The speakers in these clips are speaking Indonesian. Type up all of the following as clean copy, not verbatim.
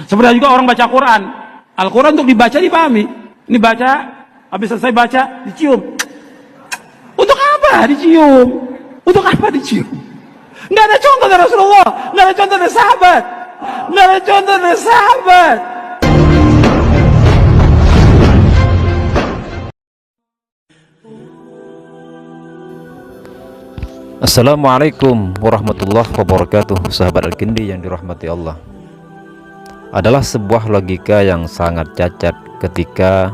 Sebenarnya juga orang baca Quran. Al-Quran untuk dibaca dipahami. Ini baca, habis selesai baca, dicium. Untuk apa dicium? Untuk apa dicium? Nggak ada contoh dari Rasulullah, nggak ada contoh dari sahabat, nggak ada contoh dari sahabat. Assalamualaikum warahmatullahi wabarakatuh. Sahabat Al-Kindi yang dirahmati Allah, adalah sebuah logika yang sangat cacat ketika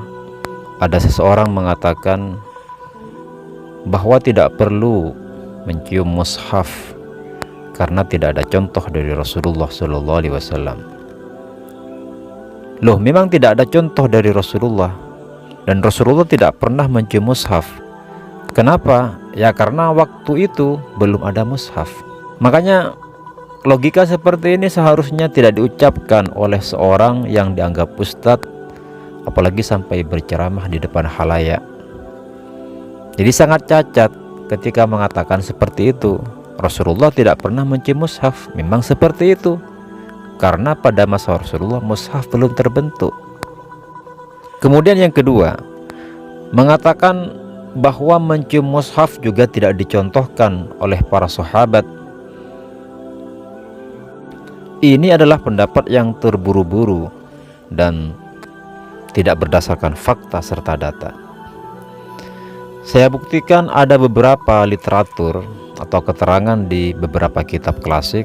ada seseorang mengatakan bahwa tidak perlu mencium mushaf karena tidak ada contoh dari Rasulullah SAW. Loh, memang tidak ada contoh dari Rasulullah, dan Rasulullah tidak pernah mencium mushaf. Kenapa? Ya karena waktu itu belum ada mushaf. Makanya logika seperti ini seharusnya tidak diucapkan oleh seorang yang dianggap ustadz, apalagi sampai berceramah di depan khalayak. Jadi sangat cacat ketika mengatakan seperti itu. Rasulullah tidak pernah mencium mushaf. Memang seperti itu, karena pada masa Rasulullah mushaf belum terbentuk. Kemudian yang kedua, mengatakan bahwa mencium mushaf juga tidak dicontohkan oleh para sahabat. Ini adalah pendapat yang terburu-buru dan tidak berdasarkan fakta serta data. Saya buktikan ada beberapa literatur atau keterangan di beberapa kitab klasik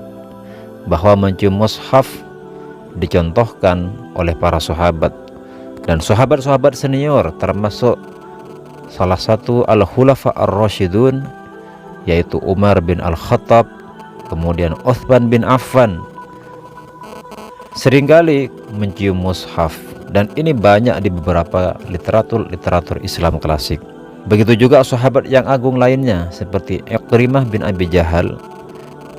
bahwa mencium mushaf dicontohkan oleh para sahabat dan sahabat-sahabat senior, termasuk salah satu al-khulafa ar-rasyidun, yaitu Umar bin Al-Khattab, kemudian Utsman bin Affan, seringkali mencium mushaf, dan ini banyak di beberapa literatur Islam klasik. Begitu juga sahabat yang agung lainnya seperti Ikrimah bin Abi Jahal,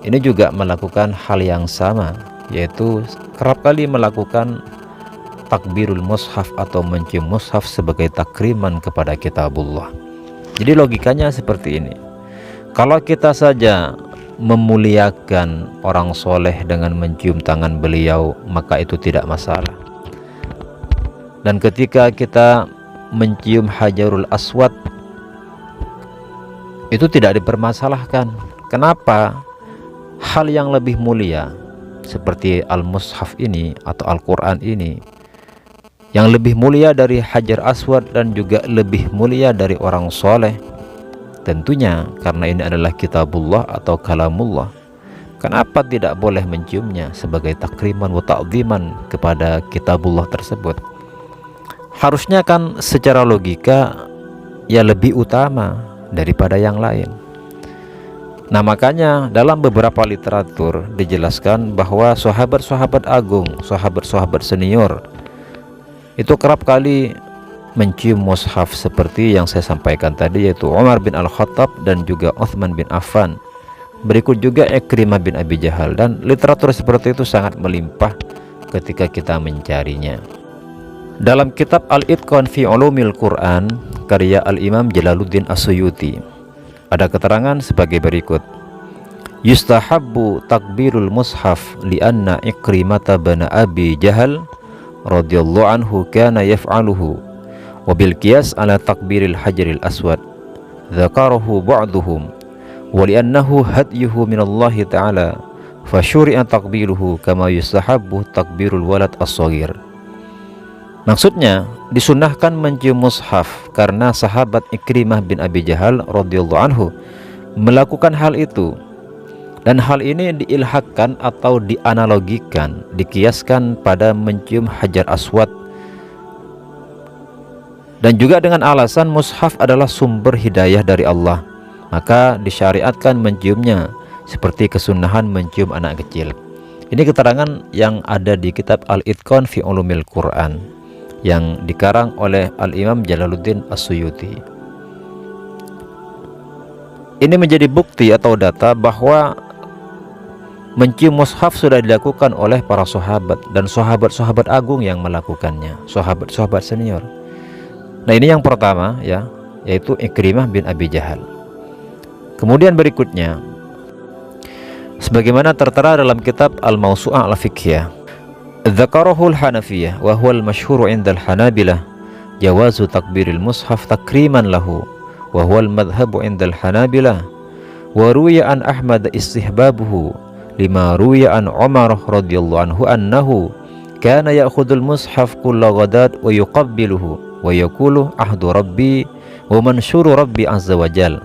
ini juga melakukan hal yang sama, yaitu kerap kali melakukan takbirul mushaf atau mencium mushaf sebagai takriman kepada kitabullah. Jadi logikanya seperti ini. Kalau kita saja memuliakan orang soleh dengan mencium tangan beliau, maka itu tidak masalah. Dan ketika kita mencium Hajarul Aswad, itu tidak dipermasalahkan. Kenapa? Hal yang lebih mulia seperti al-mushaf ini atau Al-Quran ini, yang lebih mulia dari Hajar Aswad dan juga lebih mulia dari orang soleh, tentunya karena ini adalah kitabullah atau kalamullah, kenapa tidak boleh menciumnya sebagai takriman wa ta'ziman kepada kitabullah tersebut? Harusnya kan secara logika ya lebih utama daripada yang lain. Nah, makanya dalam beberapa literatur dijelaskan bahwa sahabat-sahabat agung, sahabat-sahabat senior itu kerap kali mencium mushaf seperti yang saya sampaikan tadi, yaitu Umar bin Al-Khattab dan juga Utsman bin Affan. Berikut juga Ikrimah bin Abi Jahal, dan literatur seperti itu sangat melimpah ketika kita mencarinya. Dalam kitab Al-Itqan fi Ulumil Quran karya Al-Imam Jalaluddin As-Suyuti ada keterangan sebagai berikut: yustahabbu takbirul mushaf lianna Ikrimata bin Abi Jahal radhiyallahu anhu kana yaf'aluhu wa bil qiyas ala takbiril hajaril aswad dzakarahu ba'duhum wa li'annahu hadyuhu minallahi ta'ala fa syuri'a takbiruhu kama yustahabbu takbirul walad as-shaghir. Maksudnya, disunnahkan mencium mushaf karena sahabat Ikrimah bin Abi Jahal radhiyallahu anhu melakukan hal itu, dan hal ini diilhakkan atau dianalogikan, dikiaskan pada mencium Hajar Aswad, dan juga dengan alasan mushaf adalah sumber hidayah dari Allah, maka disyariatkan menciumnya seperti kesunahan mencium anak kecil. Ini keterangan yang ada di kitab Al-Itqan fi Ulumil Quran yang dikarang oleh Al-Imam Jalaluddin As-Suyuti. Ini menjadi bukti atau data bahwa mencium mushaf sudah dilakukan oleh para sahabat dan sahabat-sahabat agung yang melakukannya, sahabat-sahabat senior. Nah, ini yang pertama ya, yaitu Ikrimah bin Abi Jahal. Kemudian berikutnya, sebagaimana tertera dalam kitab Al-Mawsu'ah Al-Fiqhiyah, Dzakarahul Hanafiyah wa huwa al-masyhur 'inda al-Hanabilah jawazu takbiril mushaf takriman lahu wa huwa al-madhhabu 'inda al-Hanabilah wa ruwiya an Ahmad istihbabuhu lima ruwiya an Umar radhiyallahu anhu annahu kana ya'khudul mushaf kulla ghadat wa yuqabbiluhu wa yaqulu ahdu rabbi wa mansyuru rabbi azza wa jal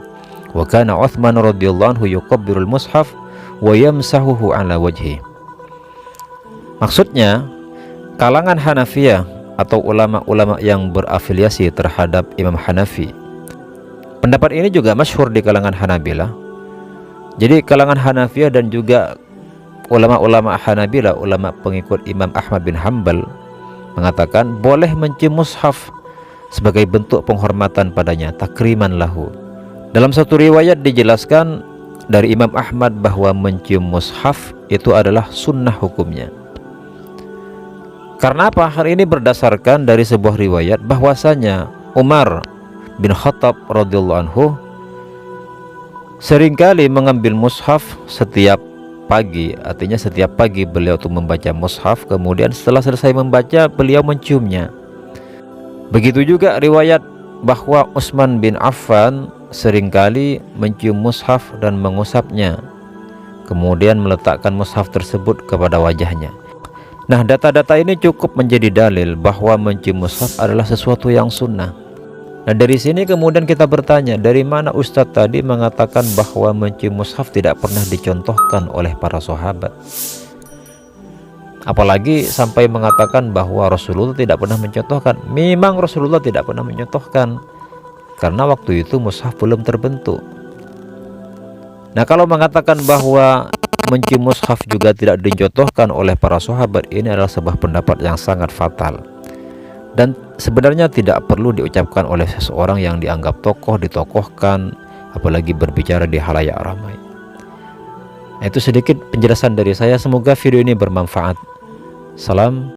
wa kana Uthman radhiyallahu anhu yuqabbirul mushaf wa yamsahuhu ala wajhi. Maksudnya, kalangan Hanafiyah atau ulama-ulama yang berafiliasi terhadap Imam Hanafi, pendapat ini juga masyhur di kalangan Hanabilah. Jadi kalangan Hanafiyah dan juga ulama-ulama Hanabilah, ulama pengikut Imam Ahmad bin Hanbal, mengatakan boleh mencium mushaf sebagai bentuk penghormatan padanya, takriman lahu. Dalam satu riwayat dijelaskan dari Imam Ahmad bahwa mencium mushaf itu adalah sunnah hukumnya. Karena apa? Hal ini berdasarkan dari sebuah riwayat bahwasanya Umar bin Khattab radhiyallahu anhu seringkali mengambil mushaf setiap pagi. Artinya setiap pagi beliau tuh membaca mushaf, kemudian setelah selesai membaca beliau menciumnya. Begitu juga riwayat bahwa Utsman bin Affan seringkali mencium mushaf dan mengusapnya, kemudian meletakkan mushaf tersebut kepada wajahnya. Nah, data-data ini cukup menjadi dalil bahwa mencium mushaf adalah sesuatu yang sunnah. Nah, dari sini kemudian kita bertanya, dari mana Ustadz tadi mengatakan bahwa mencium mushaf tidak pernah dicontohkan oleh para sahabat? Apalagi sampai mengatakan bahwa Rasulullah tidak pernah mencontohkan. Memang Rasulullah tidak pernah mencontohkan, karena waktu itu mushaf belum terbentuk. Nah, kalau mengatakan bahwa mencium mushaf juga tidak dicontohkan oleh para sahabat, ini adalah sebuah pendapat yang sangat fatal dan sebenarnya tidak perlu diucapkan oleh seseorang yang dianggap tokoh, ditokohkan, apalagi berbicara di halayak ramai. Itu sedikit penjelasan dari saya, semoga video ini bermanfaat. Salam.